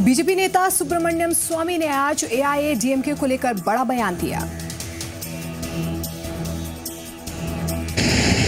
BJP नेता सुब्रमण्यम स्वामी ने आज एआईएडीएमके को लेकर बड़ा बयान दिया।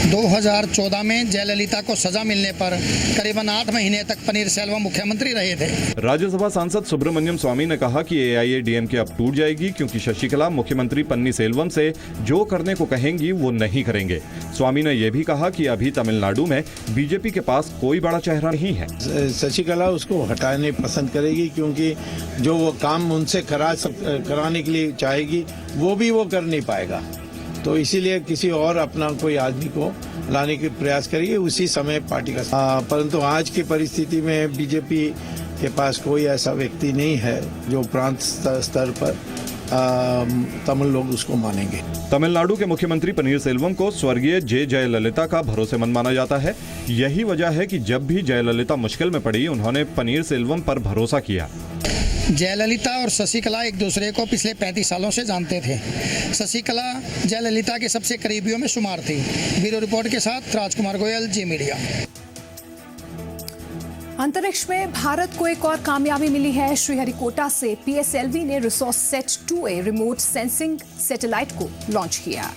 2014 में जयललिता को सजा मिलने पर करीबन 8 महीने तक पनीरसेल्वम मुख्यमंत्री रहे थे। राज्यसभा सांसद सुब्रमण्यम स्वामी ने कहा कि एआईएडीएमके अब टूट जाएगी क्योंकि शशिकला मुख्यमंत्री पन्नीरसेल्वम से जो करने को कहेंगी वो नहीं करेंगे। स्वामी ने यह भी कहा कि अभी तमिलनाडु में बीजेपी के पास कोई बड़ा चेहरा नहीं है। शशिकला उसको हटाने पसंद करेगी क्योंकि जो वो काम उनसे कराने के लिए चाहेगी वो भी वो कर नहीं पाएगा, तो इसीलिए किसी और अपना कोई आदमी को लाने के प्रयास करिए उसी समय पार्टी का। परंतु आज की परिस्थिति में बीजेपी के पास कोई ऐसा व्यक्ति नहीं है जो प्रांत स्तर पर तमिल लोग उसको मानेंगे। तमिलनाडु के मुख्यमंत्री पनीरसेल्वम को स्वर्गीय जयललिता का भरोसेमंद माना जाता है। यही वजह है कि जब भी जयललिता मुश्किल में पड़ी उन्होंने पनीरसेल्वम पर भरोसा किया। जयललिता और शशिकला एक दूसरे को पिछले 35 सालों से जानते थे। शशिकला जयललिता के सबसे करीबियों में शुमार थी। ब्यूरो रिपोर्ट के साथ राजकुमार गोयल, जी मीडिया। अंतरिक्ष में भारत को एक और कामयाबी मिली है। श्रीहरिकोटा से पीएसएलवी ने रिसोर्ससेट 2A रिमोट सेंसिंग सैटेलाइट को लॉन्च किया।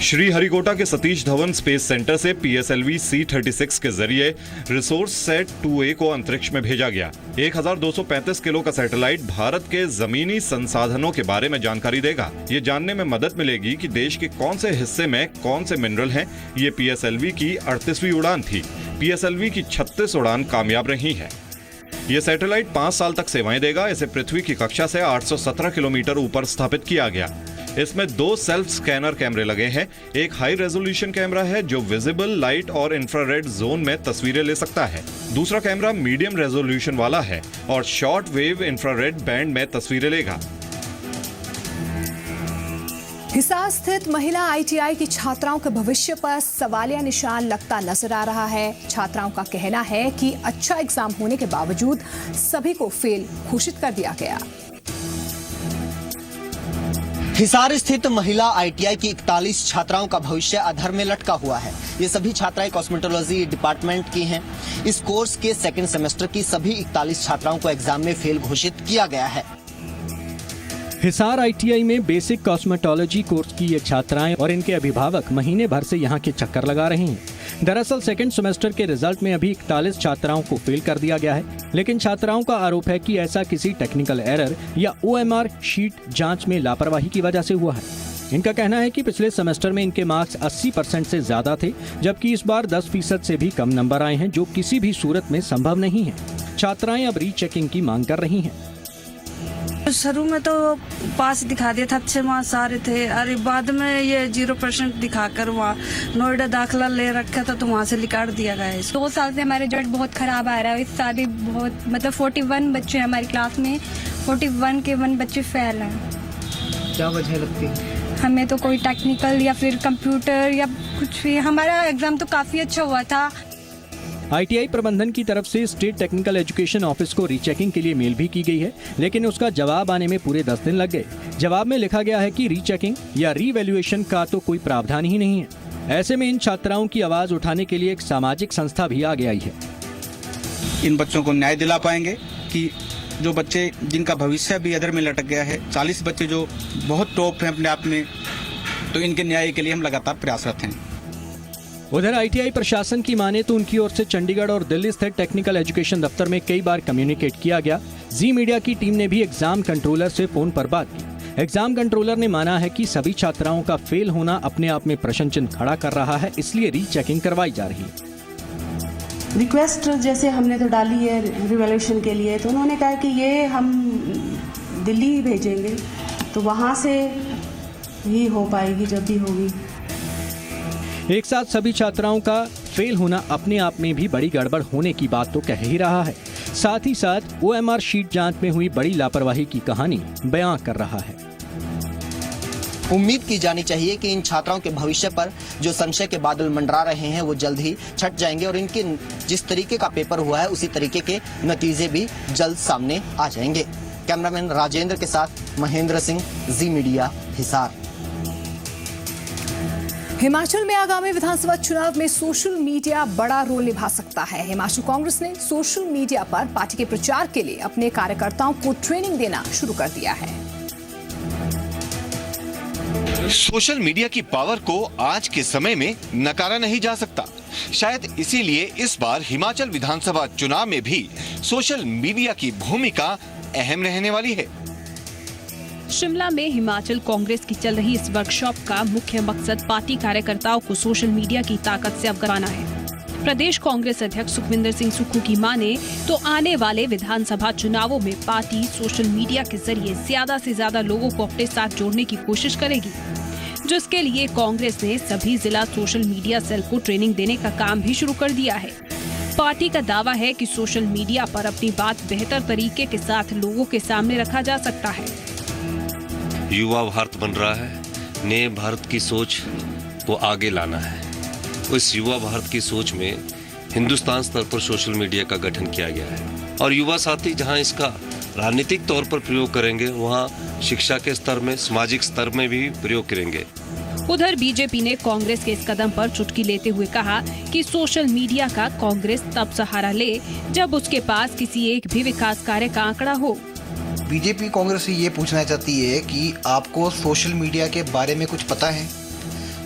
श्रीहरिकोटा के सतीश धवन स्पेस सेंटर से पीएसएलवी C-36 के जरिए रिसोर्ससेट 2A को अंतरिक्ष में भेजा गया। 1235 किलो का सैटेलाइट भारत के जमीनी संसाधनों के बारे में जानकारी देगा। ये जानने में मदद मिलेगी कि देश के कौन से हिस्से में कौन से मिनरल हैं। ये पीएसएलवी की 38वीं उड़ान थी। पीएसएलवी की 36 उड़ान कामयाब रही है। ये सैटेलाइट 5 साल तक सेवाएं देगा। इसे पृथ्वी की कक्षा से 817 किलोमीटर ऊपर स्थापित किया गया। इसमें 2 सेल्फ स्कैनर कैमरे लगे हैं। एक हाई रेजोल्यूशन कैमरा है जो विजिबल लाइट और इंफ्रारेड जोन में तस्वीरें ले सकता है। दूसरा कैमरा मीडियम रेजोल्यूशन वाला है और शॉर्ट वेव इंफ्रारेड बैंड में तस्वीरें लेगा। हिसार स्थित महिला आईटीआई की छात्राओं के भविष्य पर सवालिया निशान लगता नजर आ रहा है। छात्राओं का कहना है कि अच्छा एग्जाम होने के बावजूद सभी को फेल घोषित कर दिया गया। हिसार स्थित महिला आईटीआई की 41 छात्राओं का भविष्य अधर में लटका हुआ है। ये सभी छात्राएं कॉस्मेटोलॉजी डिपार्टमेंट की हैं। इस कोर्स के सेकंड सेमेस्टर की सभी 41 छात्राओं को एग्जाम में फेल घोषित किया गया है। हिसार आईटीआई में बेसिक कॉस्मेटोलॉजी कोर्स की ये छात्राएं और इनके अभिभावक महीने भर से यहाँ के चक्कर लगा रहे हैं। दरअसल सेकंड सेमेस्टर के रिजल्ट में अभी 41 छात्राओं को फेल कर दिया गया है, लेकिन छात्राओं का आरोप है कि ऐसा किसी टेक्निकल एरर या OMR शीट जांच में लापरवाही की वजह से हुआ है। इनका कहना है कि पिछले सेमेस्टर में इनके मार्क्स 80% से ज्यादा थे, जबकि इस बार 10% से भी कम नंबर आए हैं, जो किसी भी सूरत में संभव नहीं है। छात्राएं अब रीचेकिंग की मांग कर रही हैं। शुरू में तो पास दिखा दिया था, अच्छे मार्क्स आ रहे थे। अरे बाद में ये 0% दिखाकर वहाँ नोएडा दाखिला ले रखा था तो वहाँ से निकाल दिया गया है। 2 साल से हमारे रिजल्ट बहुत खराब आ रहा है। इस साल भी बहुत 41 बच्चे हैं हमारी क्लास में, 41 के 1 बच्चे फेल हैं। क्या वजह लगती है? हमें तो कोई टेक्निकल या फिर कंप्यूटर या कुछ भी। हमारा एग्जाम तो काफी अच्छा हुआ था। आईटीआई प्रबंधन की तरफ से स्टेट टेक्निकल एजुकेशन ऑफिस को रीचेकिंग के लिए मेल भी की गई है, लेकिन उसका जवाब आने में पूरे 10 दिन लग गए। जवाब में लिखा गया है कि रीचेकिंग या रीवैल्यूएशन का तो कोई प्रावधान ही नहीं है। ऐसे में इन छात्राओं की आवाज उठाने के लिए एक सामाजिक संस्था भी आगे आई है। इन बच्चों को न्याय दिला पाएंगे कि जो बच्चे जिनका भविष्य भी अधर में लटक गया है, 40 बच्चे जो बहुत टॉप हैं अपने आप में, तो इनके न्याय के लिए हम लगातार प्रयासरत हैं। उधर आईटीआई प्रशासन की माने तो उनकी ओर से चंडीगढ़ और दिल्ली स्थित टेक्निकल एजुकेशन दफ्तर में कई बार कम्युनिकेट किया गया। जी मीडिया की टीम ने भी एग्जाम कंट्रोलर से फोन पर बात की। एग्जाम कंट्रोलर ने माना है कि सभी छात्राओं का फेल होना अपने आप में प्रश्न चिन्ह खड़ा कर रहा है, इसलिए रीचेकिंग करवाई जा रही है। रिक्वेस्ट जैसे हमने तो डाली है रिवैल्यूएशन के लिए, तो उन्होंने कहा कि ये हम दिल्ली ही भेजेंगे, तो वहाँ से ही हो पाएगी जब भी होगी। एक साथ सभी छात्राओं का फेल होना अपने आप में भी बड़ी गड़बड़ होने की बात तो कह ही रहा है, साथ ही साथ OMR शीट जांच में हुई बड़ी लापरवाही की कहानी बयां कर रहा है। उम्मीद की जानी चाहिए कि इन छात्राओं के भविष्य पर जो संशय के बादल मंडरा रहे हैं वो जल्द ही छट जाएंगे और इनके जिस तरीके का पेपर हुआ है उसी तरीके के नतीजे भी जल्द सामने आ जाएंगे। कैमरामैन राजेंद्र के साथ महेंद्र सिंह, जी मीडिया, हिसार। हिमाचल में आगामी विधानसभा चुनाव में सोशल मीडिया बड़ा रोल निभा सकता है। हिमाचल कांग्रेस ने सोशल मीडिया पर पार्टी के प्रचार के लिए अपने कार्यकर्ताओं को ट्रेनिंग देना शुरू कर दिया है। सोशल मीडिया की पावर को आज के समय में नकारा नहीं जा सकता। शायद इसीलिए इस बार हिमाचल विधानसभा चुनाव में भी सोशल मीडिया की भूमिका अहम रहने वाली है। शिमला में हिमाचल कांग्रेस की चल रही इस वर्कशॉप का मुख्य मकसद पार्टी कार्यकर्ताओं को सोशल मीडिया की ताकत से अवगत कराना है। प्रदेश कांग्रेस अध्यक्ष सुखविंदर सिंह सुक्खू की माने तो आने वाले विधानसभा चुनावों में पार्टी सोशल मीडिया के जरिए ज्यादा से ज्यादा लोगों को अपने साथ जोड़ने की कोशिश करेगी, जिसके लिए कांग्रेस ने सभी जिला सोशल मीडिया सेल को ट्रेनिंग देने का काम भी शुरू कर दिया है। पार्टी का दावा है कि सोशल मीडिया पर अपनी बात बेहतर तरीके के साथ लोगों के सामने रखा जा सकता है। युवा भारत बन रहा है, नए भारत की सोच को आगे लाना है। उस युवा भारत की सोच में हिंदुस्तान स्तर पर सोशल मीडिया का गठन किया गया है और युवा साथी जहां इसका राजनीतिक तौर पर प्रयोग करेंगे, वहां शिक्षा के स्तर में, सामाजिक स्तर में भी प्रयोग करेंगे। उधर बीजेपी ने कांग्रेस के इस कदम पर चुटकी लेते हुए कहा कि सोशल मीडिया का कांग्रेस तब सहारा ले जब उसके पास किसी एक भी विकास कार्य का आंकड़ा हो। बीजेपी कांग्रेस से ये पूछना चाहती है कि आपको सोशल मीडिया के बारे में कुछ पता है?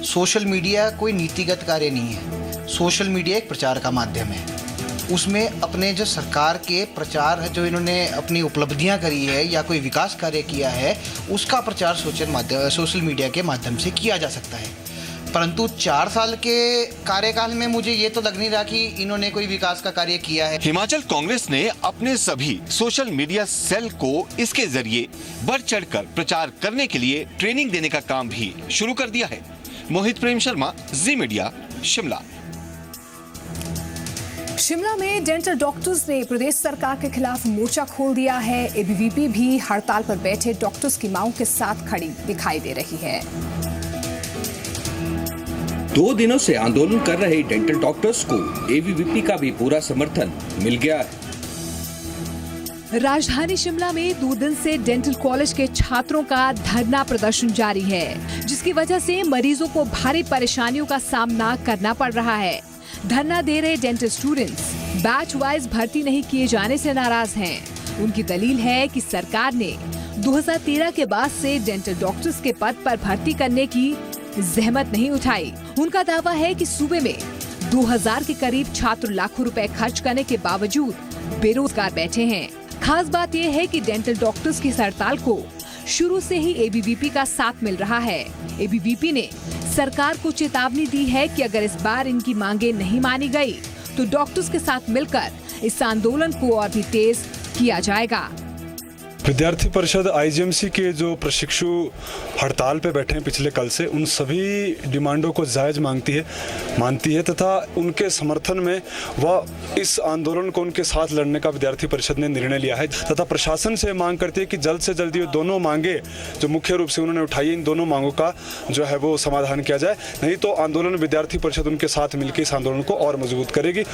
सोशल मीडिया कोई नीतिगत कार्य नहीं है। सोशल मीडिया एक प्रचार का माध्यम है। उसमें अपने जो सरकार के प्रचार है, जो इन्होंने अपनी उपलब्धियां करी है या कोई विकास कार्य किया है, उसका प्रचार सोशल मीडिया के माध्यम से किया जा सकता है। परंतु 4 साल के कार्यकाल में मुझे ये तो लग नहीं रहा कि इन्होंने कोई विकास का कार्य किया है। हिमाचल कांग्रेस ने अपने सभी सोशल मीडिया सेल को इसके जरिए बढ़ चढ़कर प्रचार करने के लिए ट्रेनिंग देने का काम भी शुरू कर दिया है। मोहित प्रेम शर्मा, जी मीडिया, शिमला। शिमला में डेंटल डॉक्टर्स ने प्रदेश सरकार के खिलाफ मोर्चा खोल दिया है। एबीवीपी भी हड़ताल पर बैठे डॉक्टर्स की मांगों के साथ खड़ी दिखाई दे रही है। 2 दिनों से आंदोलन कर रहे डेंटल डॉक्टर्स को एबीवीपी का भी पूरा समर्थन मिल गया है। राजधानी शिमला में 2 दिन से डेंटल कॉलेज के छात्रों का धरना प्रदर्शन जारी है, जिसकी वजह से मरीजों को भारी परेशानियों का सामना करना पड़ रहा है। धरना दे रहे डेंटल स्टूडेंट्स बैच वाइज भर्ती नहीं किए जाने से नाराज हैं। उनकी दलील है कि सरकार ने 2013 के बाद से डेंटल डॉक्टर्स के पद पर भर्ती करने की जहमत नहीं उठाई। उनका दावा है कि सूबे में 2000 के करीब छात्र लाखों रुपए खर्च करने के बावजूद बेरोजगार बैठे हैं। खास बात यह है कि डेंटल डॉक्टर्स की हड़ताल को शुरू से ही एबीवीपी का साथ मिल रहा है। एबीवीपी ने सरकार को चेतावनी दी है कि अगर इस बार इनकी मांगे नहीं मानी गई तो डॉक्टर्स के साथ मिलकर इस आंदोलन को और भी तेज किया जाएगा। विद्यार्थी परिषद आईजीएमसी के जो प्रशिक्षु हड़ताल पे बैठे हैं पिछले कल से, उन सभी डिमांडों को जायज मानती है तथा उनके समर्थन में वह इस आंदोलन को उनके साथ लड़ने का विद्यार्थी परिषद ने निर्णय लिया है तथा प्रशासन से मांग करती है कि जल्द से जल्द ये दोनों मांगे जो मुख्य रूप से उन्होंने उठाई है, इन दोनों मांगों का जो है वो समाधान किया जाए। नहीं तो आंदोलन विद्यार्थी परिषद उनके साथ मिलकर इस आंदोलन को और मजबूत करेगी।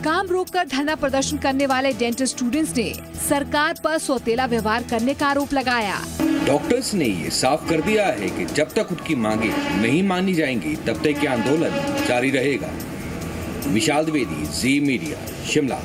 काम रोककर धरना प्रदर्शन करने वाले डेंटल स्टूडेंट्स ने सरकार पर सौतेला व्यवहार करने का आरोप लगाया। डॉक्टर्स ने ये साफ कर दिया है कि जब तक उनकी मांगे नहीं मानी जाएंगी तब तक ये आंदोलन जारी रहेगा। विशाल द्विवेदी, जी मीडिया, शिमला।